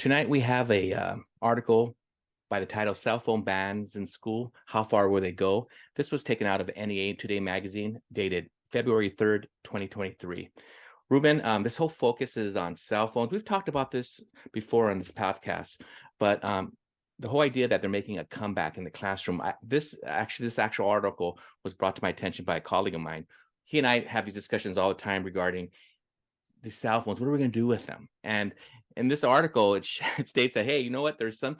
Tonight we have a article by the title "Cell Phone Bans in School: How Far Will They Go?" This was taken out of NEA Today magazine, dated February 3rd, 2023. Ruben, this whole focus is on cell phones. We've talked about this before on this podcast, but the whole idea that they're making a comeback in the classroom. This actual article was brought to my attention by a colleague of mine. He and I have these discussions all the time regarding the cell phones. What are we going to do with them? And in this article, it states that, hey, you know what? There's some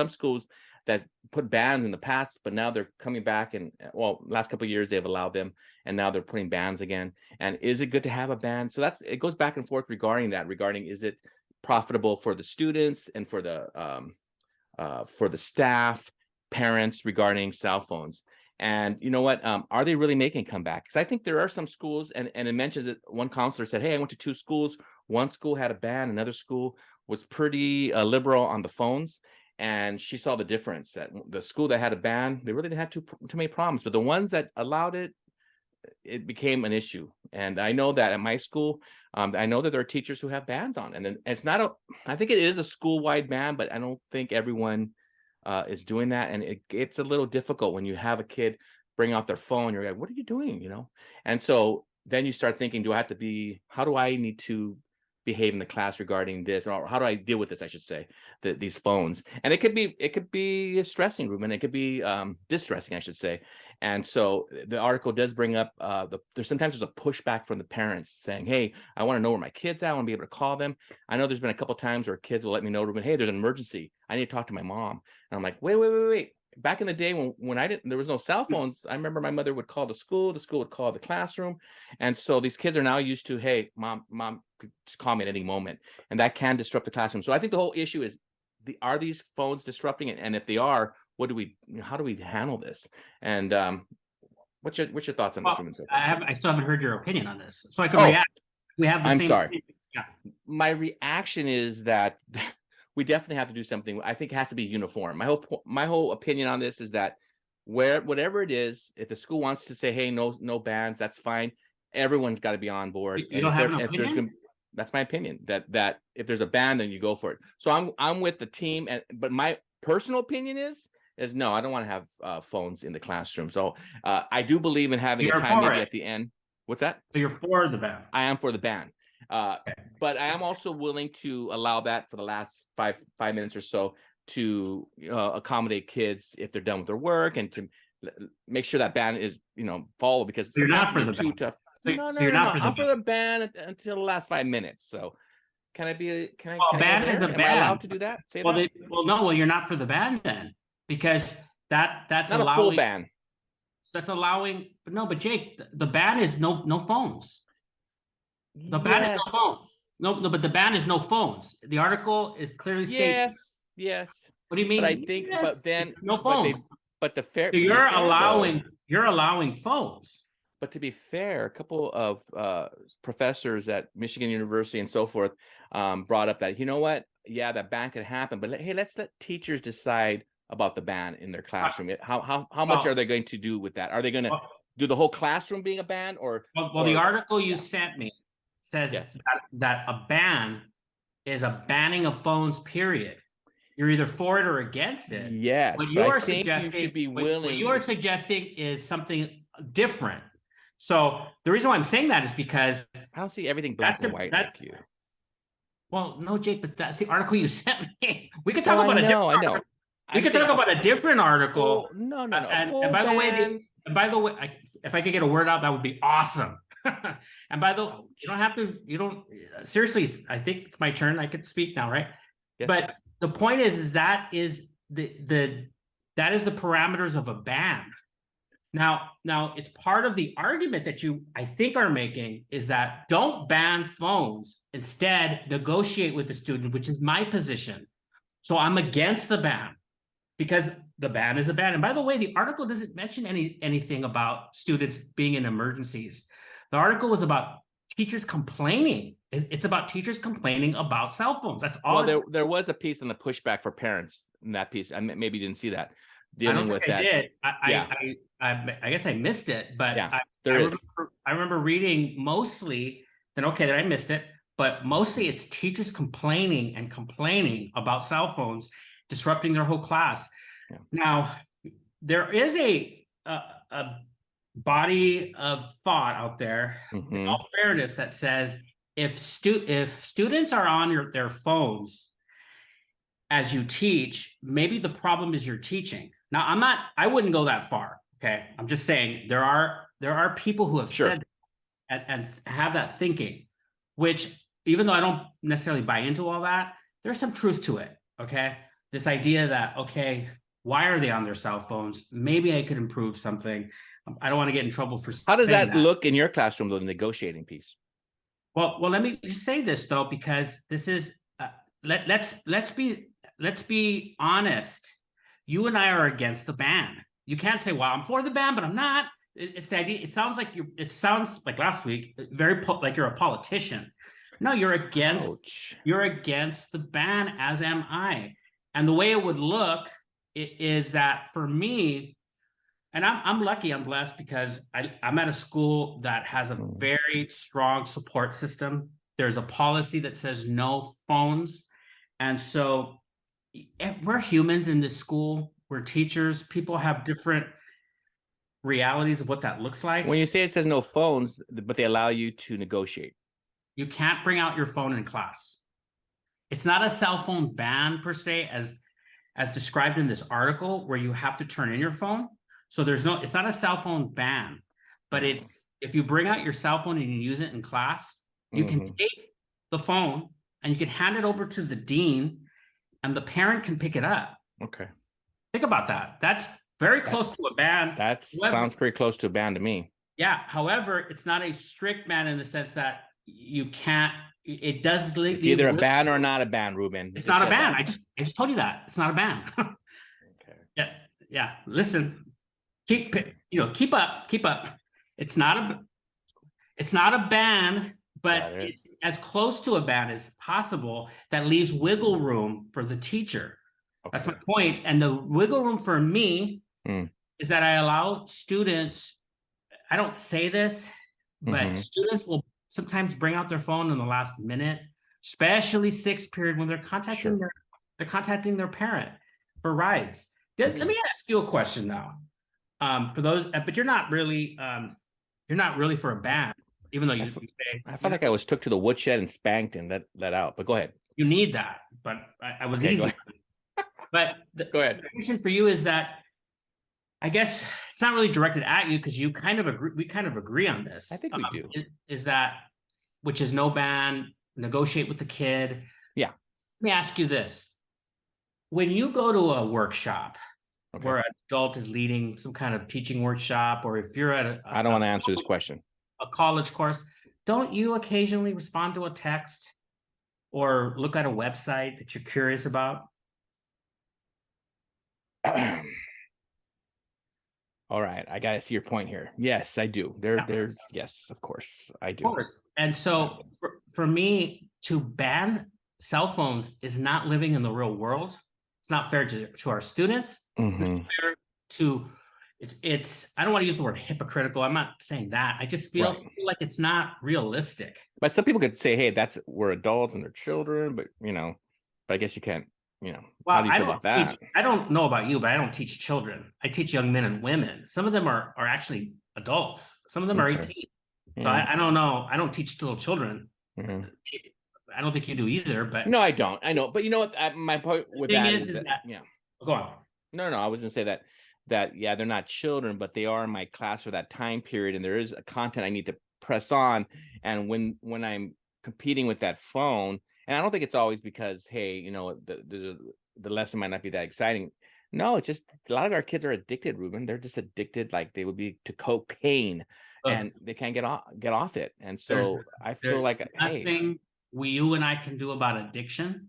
schools that put bans in the past, but now they're coming back, and last couple of years they've allowed them, and now they're putting bans again. And is it good to have a ban? So it goes back and forth regarding is it profitable for the students and for the staff, parents regarding cell phones? And you know what? Are they really making a comeback? Because I think there are some schools, and it mentions that one counselor said, hey, I went to two schools. One school had a ban, another school was pretty liberal on the phones. And she saw the difference, that the school that had a ban, they really didn't have too many problems. But the ones that allowed it, it became an issue. And I know that at my school, I know that there are teachers who have bans on. And then it's not I think it is a school-wide ban, but I don't think everyone is doing that. And it's a little difficult when you have a kid bring out their phone. You're like, what are you doing? And so then you start thinking, how do I need to behave in the class regarding this, or how do I deal with this, I should say, these phones? And it could be stressing, Ruben. It could be distressing, I should say. And so the article does bring up there's sometimes a pushback from the parents saying, hey, I want to know where my kid's at. I want to be able to call them. I know there's been a couple times where kids will let me know, Ruben, hey, there's an emergency. I need to talk to my mom. And I'm like, wait. Back in the day when there was no cell phones, I remember my mother would call the school would call the classroom. And so these kids are now used to, hey, mom, just call me at any moment. And that can disrupt the classroom. So I think the whole issue is, are these phones disrupting it? And if they are, how do we handle this? And what's your thoughts on this? So I still haven't heard your opinion on this, so I can react. We have the same. I'm sorry. Yeah. My reaction is that we definitely have to do something. I think it has to be uniform. My whole opinion on this is that whatever it is, if the school wants to say, hey, no bans, that's fine. Everyone's got to be on board. You don't have an opinion? That's my opinion. That if there's a ban, then you go for it. So I'm with the team, but my personal opinion is no, I don't want to have phones in the classroom. So I do believe in having a time maybe at the end. What's that? So you're for the ban? I am for the ban. But I am also willing to allow that for the last five minutes or so to accommodate kids if they're done with their work, and to make sure that ban is followed, because you're not for the too ban. tough. No, you're not for the ban until the last 5 minutes. So can I be? Can I? Ban is a ban. Am I allowed to do that? No. You're not for the ban then, because that's not allowing a full ban. That's allowing. But Jake, the ban is no phones. The ban is no phones. No, but the ban is no phones. The article is clearly stated. Yes. What do you mean? But I think, but then no phones. But the fair. So you're allowing phones. But to be fair, a couple of professors at Michigan University and so forth brought up that, that ban could happen, but hey, let's let teachers decide about the ban in their classroom. How much are they going to do with that? Are they going to do the whole classroom being a ban, or? Well, the article you sent me says that a ban is a banning of phones, period. You're either for it or against it. Yes, what you're suggesting, you should be willing. What you're suggesting is something different. So the reason why I'm saying that is because I don't see everything black and white like you. Well, no, Jake, but that's the article you sent me. We could talk about I know. We could talk about a different article. No. And by the way, if I could get a word out, that would be awesome. And by the way, you don't have to. You don't seriously. I think it's my turn. I could speak now, right? Yes, but sir. The point is that is the parameters of a ban. Now it's part of the argument that you, I think, are making, is that don't ban phones. Instead, negotiate with the student, which is my position. So I'm against the ban, because the ban is a ban. And by the way, the article doesn't mention anything about students being in emergencies. The article was about teachers complaining. It's about teachers complaining about cell phones. That's all. Well, there was a piece on the pushback for parents in that piece. I maybe didn't see that. Dealing with that. I guess I missed it, but yeah, I remember reading mostly. Then okay, that I missed it. but mostly it's teachers complaining and complaining about cell phones disrupting their whole class. Yeah. Now, there is a body of thought out there, in all fairness, that says if students are on their phones as you teach, maybe the problem is your teaching. Now, I wouldn't go that far. Okay. I'm just saying there are people who have said that and have that thinking, which, even though I don't necessarily buy into all that, there's some truth to it. Okay. This idea that, okay, why are they on their cell phones? Maybe I could improve something. I don't want to get in trouble for How does saying that look in your classroom, though, the negotiating piece? Well, let me just say this though, because this is let's be honest. You and I are against the ban. You can't say, "Well, I'm for the ban, but I'm not." It's the idea. It sounds like last week, like you're a politician. No, you're against. Ouch. You're against the ban, as am I. And the way it would look is that for me, and I'm lucky, I'm blessed, because I'm at a school that has a very strong support system. There's a policy that says no phones. And so we're humans in this school. We're teachers. People have different realities of what that looks like. When you say it says no phones, but they allow you to negotiate. You can't bring out your phone in class. It's not a cell phone ban per se, as described in this article, where you have to turn in your phone. So it's not a cell phone ban, but it's, if you bring out your cell phone and you use it in class, you can take the phone and you can hand it over to the dean and the parent can pick it up. Okay. Think about that. That's very close to a ban. That sounds pretty close to a ban to me. Yeah. However, it's not a strict ban in the sense that you can't, it does. It's either a ban or not a ban, Ruben. It's not a ban. I just told you that. It's not a ban. Okay. Yeah. Yeah. Listen. Keep up. It's not a ban, but it's as close to a ban as possible. That leaves wiggle room for the teacher. Okay. That's my point. And the wiggle room for me is that I allow students, I don't say this, but students will sometimes bring out their phone in the last minute, especially sixth period, when they're contacting their parent for rides. Let me ask you a question now. For those, but you're not really for a ban, even though you say. I felt like I was took to the woodshed and spanked and let out. But go ahead. You need that, but I was easy. But go ahead. The question for you is that, I guess it's not really directed at you, because you kind of agree. We kind of agree on this. I think we do. Is that, which is no ban, negotiate with the kid. Yeah. Let me ask you this: when you go to a workshop, where an adult is leading some kind of teaching workshop, or if you're at I don't want to answer this question. A college course, don't you occasionally respond to a text or look at a website that you're curious about? All right, I gotta see your point here. Yes, I do. There's yes, of course, I do. Of course. And so for me, to ban cell phones is not living in the real world. It's not fair to our students. It's not fair to it's I don't want to use the word hypocritical. I'm not saying that. I just feel like it's not realistic. But some people could say, hey, we're adults and they're children, but but I guess you can't, Well, how do you feel about that? I don't know about you, but I don't teach children. I teach young men and women. Some of them are actually adults. Some of them are 18. So I don't know. I don't teach little children. I don't think you do either, but no, I don't. I know, but you know what? My point with that is that go on. No, I was gonna say that they're not children, but they are in my class for that time period, and there is a content I need to press on. And when I'm competing with that phone, and I don't think it's always because, hey, the lesson might not be that exciting. No, it's just a lot of our kids are addicted, Ruben. They're just addicted, like they would be to cocaine, and they can't get off it. And so I feel like, nothing you and I can do about addiction.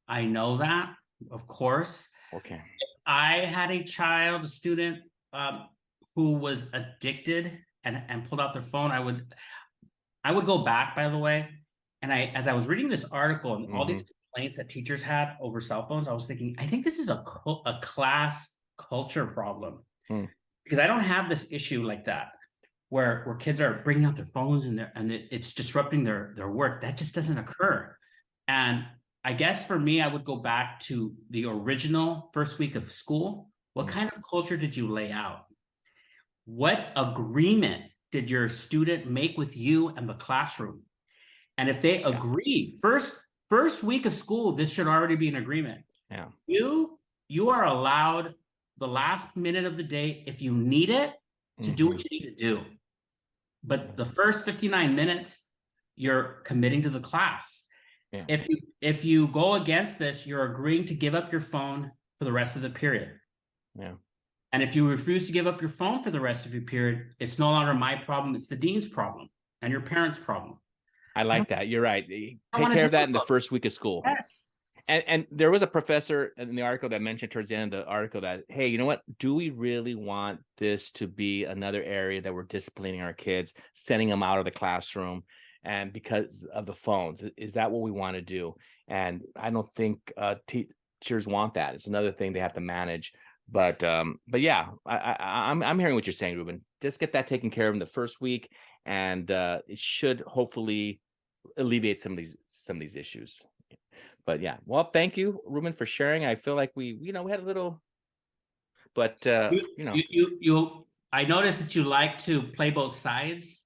I know that, of course. Okay. If I had a student who was addicted and pulled out their phone, I would go back, by the way. And as I was reading this article and all these complaints that teachers had over cell phones, I was thinking, I think this is a class culture problem, because I don't have this issue like that. where kids are bringing out their phones and it's disrupting their work. That just doesn't occur. And I guess for me, I would go back to the original first week of school. What kind of culture did you lay out? What agreement did your student make with you and the classroom? And if they agree, first week of school, this should already be an agreement. Yeah. You are allowed the last minute of the day, if you need it, to do what you need to do. But the first 59 minutes, you're committing to the class. Yeah. If you go against this, you're agreeing to give up your phone for the rest of the period. Yeah. And if you refuse to give up your phone for the rest of your period, it's no longer my problem, it's the dean's problem and your parents' problem. I like that. You're right. Take care of that in the first week of school. Yes. And there was a professor in the article that mentioned towards the end of the article that, hey, you know what? Do we really want this to be another area that we're disciplining our kids, sending them out of the classroom, and because of the phones? Is that what we want to do? And I don't think teachers want that. It's another thing they have to manage. But yeah, I'm hearing what you're saying, Ruben. Just get that taken care of in the first week, and it should hopefully alleviate some of these issues. But yeah, well, thank you, Ruben, for sharing. I feel like we had a little, but I noticed that you like to play both sides.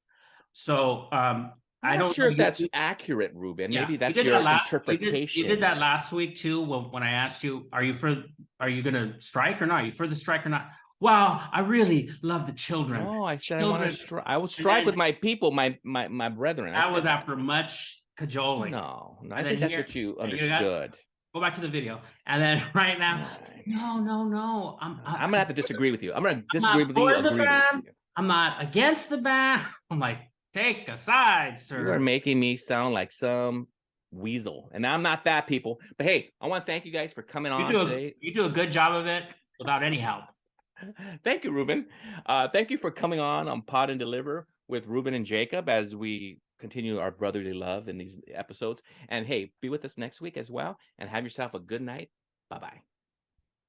So I'm not sure if that's accurate, Ruben. Maybe that's your interpretation. You did that last week too. When I asked you, are you going to strike or not? Are you for the strike or not? Wow, I really love the children. Oh, I said I will strike with my people, my brethren. That was after much cajoling. No, I think that's what you understood. Go back to the video, and then right now, no. I'm gonna have to disagree with you. I'm gonna disagree with you. I'm not against the ban. I'm like, take a side, sir. You are making me sound like some weasel, and I'm not that, people. But hey, I want to thank you guys for coming on today. You do a good job of it without any help. Thank you, Ruben. Thank you for coming on Pod and Deliver with Ruben and Jacob as we continue our brotherly love in these episodes. And hey, be with us next week as well, and have yourself a good night. Bye-bye.